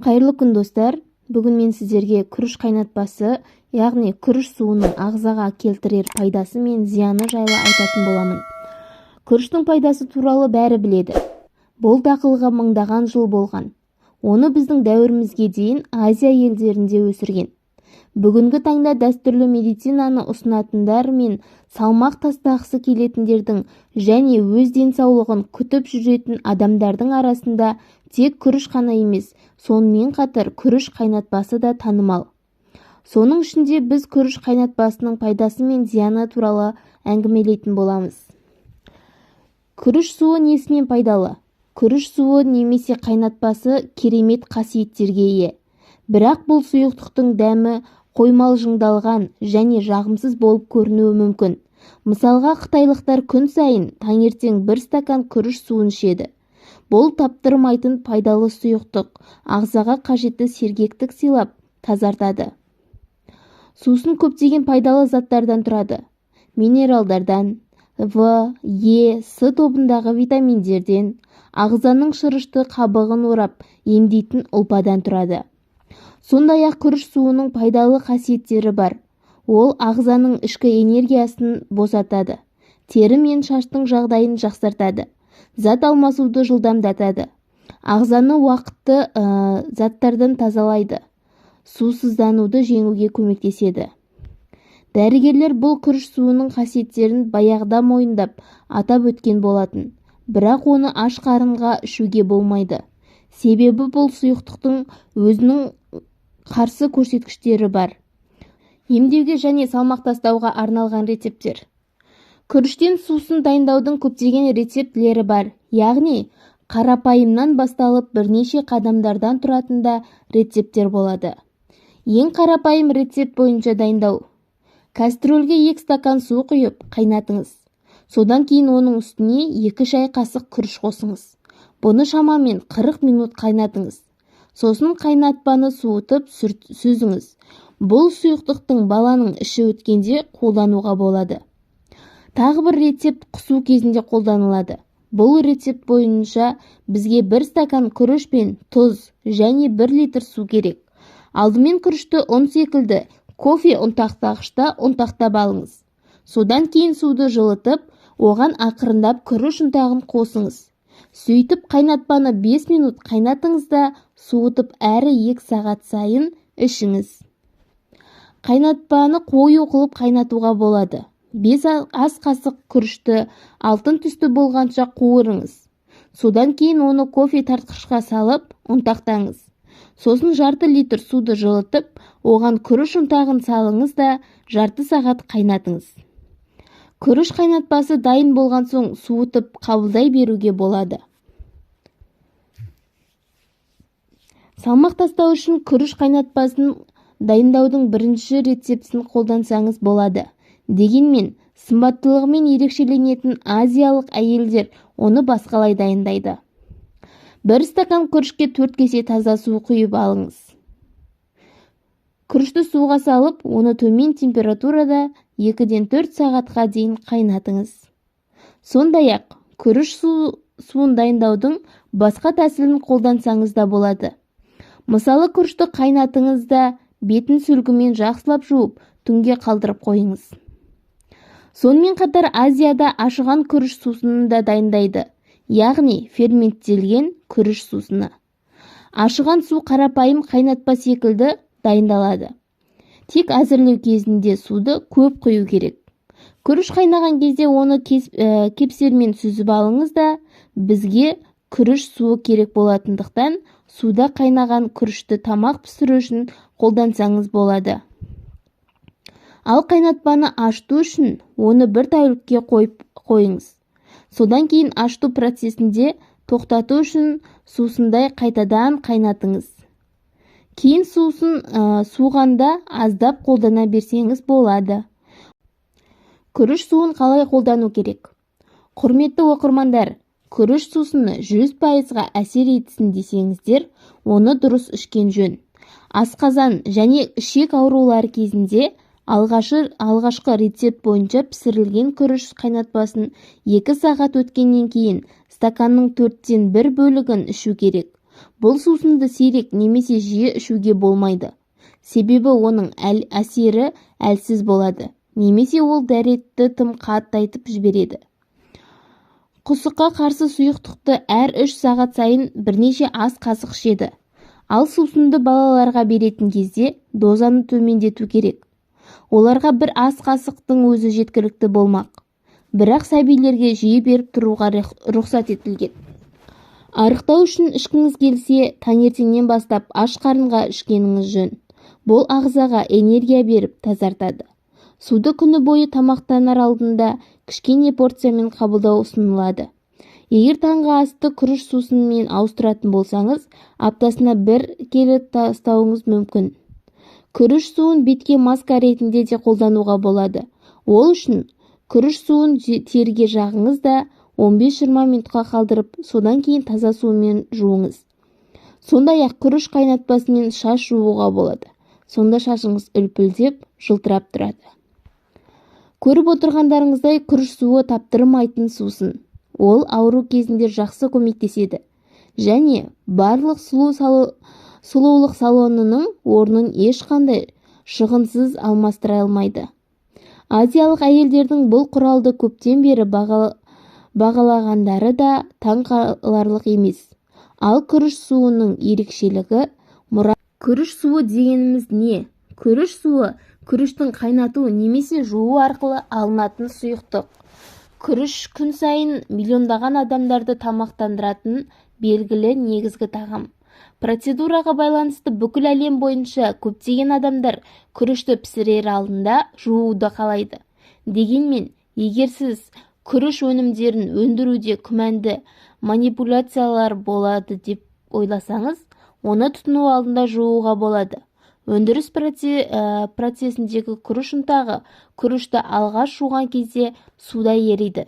Қайырлы күн достар. Бүгін мен сіздерге күріш қайнатпасы, яғни күріш суының ағзаға келтірер пайдасы мен зияны жайлы айтатын боламын. Күріштің пайдасы туралы бәрі біледі. Бұл дақылға мыңдаған жыл болған. Оны біздің дәуірімізге дейін Азия елдерінде өсірген. Бүгінгі таңда дәстүрлі медицинаны ұсынатындар мен салмақ тастағысы келетіндердің және өз денсаулығын күтіп жүретін адамдардың арасында тек күріш қана емес, сонымен қатар күріш қайнатпасы да танымал. Соның ішінде біз күріш қайнатпасының пайдасы мен зияны туралы әңгімелейтін боламыз. Күріш суы несімен пайдалы? Күріш суы немесе қайнатпасы керемет қасиеттерге ие. Бірақ бұл сұйықтықтың дәмі қоймалжыңдалған және жағымсыз болып көрінуі мүмкін. Мысалға, қытайлықтар күн сайын таңертең бір стакан күріш суын ішеді. Бұл таптырмайтын пайдалы сұйықтық, ағзаға қажетті сергектік сыйлап тазартады. Сусын көптеген пайдалы заттардан тұрады. Минералдардан, В, Е, С тобындағы витаминдерден, ағзаның шырышты қабығын орап емдейтін ұлпадан тұрады. Сондай-ақ күріш суының пайдалы қасиеттері бар. Ол ағзаның ішкі энергиясын босатады, тері мен шаштың жағдайын жақсартады, зат алмасуды жылдамдатады, ағзаны уақытты заттардан тазалайды, сусыздануды жеңуге көмектеседі. Дәрігерлер бұл күріш суының қасиеттерін баяғыда мойындап атап өткен болатын, бірақ оны аш қарынға ішуге болмайды. Себебі бұл сұйықтықтың өзінің қарсы көрсеткіштері бар. Емдеуге және салмақ тастауға арналған рецепттер. Күріштен сусын дайындаудың көптеген рецептілері бар, яғни қарапайымнан басталып бірнеше қадамдардан тұратында рецепттер болады. Ең қарапайым рецепт бойынша дайындау. Кастрөлге 2 стакан су құйып қайнатыңыз. Содан кейін оның үстіне 2 шай қасық күріш қосыңыз. Бұны шамамен 40 минут қайнатыңыз. Сосын қайнатпаны суытып сүзіңіз. Бұл сұйықтықтың баланың іші өткенде қолдануға болады. Тағы бір рецепт құсу кезінде қолданылады. Бұл рецепт бойынша бізге 1 стакан күріш пен тұз және 1 литр су керек. Алдымен күрішті ұн секілді кофе ұнтақтағышта ұнтақтап алыңыз. Содан кейін суды жылытып, оған ақырындап күріш ұнтағын қосыңыз. Сөйтіп қайнатпаны 5 минут қайнатыңыз да суытып әрі 2 сағат сайын ішіңіз. Қайнатпаны қою қылып қайнатуға болады. 5 ас қасық күрішті алтын түсті болғанша қуырыңыз. Содан кейін оны кофе тартқышқа салып ұнтақтаңыз. Сосын жарты литр суды жылытып, оған күріш ұнтағын салыңыз да жарты сағат қайнатыңыз. Күріш қайнатпасы дайын болған соң суытып қабылдай беруге болады. Салмақ тастау үшін күріш қайнатпасын дайындаудың бірінші рецептісін қолдансаңыз болады. Дегенмен, сымбаттылығымен ерекшеленетін азиялық әйелдер оны басқалай дайындайды. 1 стакан күрішке 4 кесе таза су құйып алыңыз. Күрішті суға салып, оны төмен температурада 2-ден 4 сағатқа дейін қайнатыңыз. Сондай-ақ, күріш суын дайындаудың басқа тәсілін қолдансаңыз да болады. Мысалы, күрішті қайнатыңызда бетін сүлгімен жақсылап жуып, түнге қалдырып қойыңыз. Сонымен қатар Азияда ашыған күріш сусынын да дайындайды, яғни ферменттелген күріш сусыны. Ашыған су қарапайым қайнатпа секілді дайындалады. Тек әзірлеу кезінде суды көп құю керек. Күріш қайнаған кезде оны кепсермен сүзіп алыңыз да, бізге күріш суы керек болатындықтан суда қайнаған күрішті тамақ пісіру үшін қолдансаңыз болады. Ал қайнатпаны ашыту үшін оны 1 тәулікке қойыңыз. Содан кейін ашыту процесінде тоқтату үшін сусындай қайтадан қайнатыңыз. Кейін сусын суғанда аздап қолдана берсеңіз болады. Күріш суын қалай қолдану керек? Құрметті оқырмандар, күріш сусыны 100%-ға әсер етсін десеңіздер, оны дұрыс ішкен жөн. Асқазан және ішек аурулары кезінде алғашқы рецепт бойынша пісірілген күріш қайнатпасын 2 сағат өткеннен кейін стаканның 4-тен 1 бөлігін ішу керек. Бұл сусынды сирек немесе жиі ішуге болмайды. Себебі оның әсері әлсіз болады, немесе ол дәретті тым қатайтып жібереді. Құсыққа қарсы сұйықтықты әр 3 сағат сайын бірнеше ас қасық ішеді. Ал сусынды балаларға беретін кезде дозаны төмендету керек. Оларға бір ас қасықтың өзі жеткілікті болмақ. Бірақ сәбилерге жиі беріп тұруға рұқсат етілген. Арықтау үшін ішкіңіз келсе, таңертеңнен бастап аш қарынға ішкеніңіз жөн. Бұл ағзаға энергия беріп тазартады. Суды күні бойы тамақтанар алдында кішкене порциямен қабылдау ұсынылады. Егер таңғы асты күріш сусынымен ауыстыратын болсаңыз, аптасына 1 келі тастауыңыз мүмкін. Күріш суын бетке маска ретінде де қолдануға болады. Ол үшін күріш суын теріге жағыңыз да 15-20 минутқа қалдырып, содан кейін таза сумен жуыңыз. Сондай-ақ күріш қайнатпасымен шаш жууға болады. Сонда шашыңыз үлпілдеп, жылтырап тұрады. Көріп отырғандарыңыздай, күріш суы таптырмайтын сусын. Ол ауру кезінде жақсы көмектеседі және барлық сұлулық салонының орнын ешқандай шығынсыз алмастыра алмайды. Азиялық әйелдердің бұл құралды көптен бері бағалағандары да таң қаларлық емес. Ал күріш суының ерекшелігі Күріш суы дегеніміз не? Күріш суы күріштің қайнату немесе жуу арқылы алынатын сұйықтық. Күріш күн сайын миллиондаған адамдарды тамақтандыратын белгілі негізгі тағам. Процедураға байланысты бүкіл әлем бойынша көптеген адамдар күрішті пісірер алдында жууды қалайды. Дегенмен, егер сіз күріш өнімдерін өндіруде күмәнді манипуляциялар болады деп ойласаңыз, оны тұтыну алдында жууға болады. Өндіріс процесіндегі күріш ұнтағы күрішті алғаш жуған кезде суда ериді.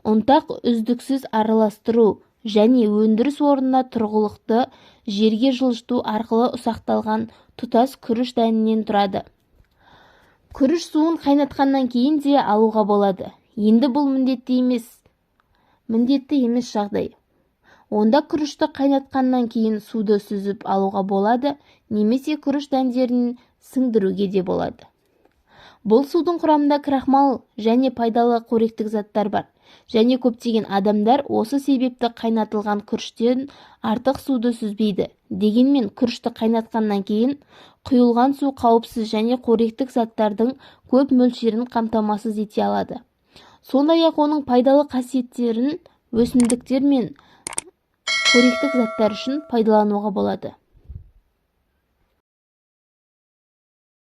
Ұнтақ үздіксіз араластыру және өндіріс орнына тұрғылықты жерге жылжыту арқылы ұсақталған тұтас күріш дәнінен тұрады. Күріш суын қайнатқаннан кейін де алуға болады. Енді бұл міндетті емес жағдай. Онда күрішті қайнатқаннан кейін суды сүзіп алуға болады, немесе күріш дәндерін сіңдіруге де болады. Бұл судың құрамында крахмал және пайдалы қоректік заттар бар, және көптеген адамдар осы себепті қайнатылған күріштен артық суды сүзбейді. Дегенмен, күрішті қайнатқаннан кейін құйылған су қауіпсіз және қоректік заттардың көп мөлшерін қамтамасыз ете алады. Сондай-ақ оның пайдалы қасиеттерін өсімдіктер мен қоректік заттар үшін пайдалануға болады.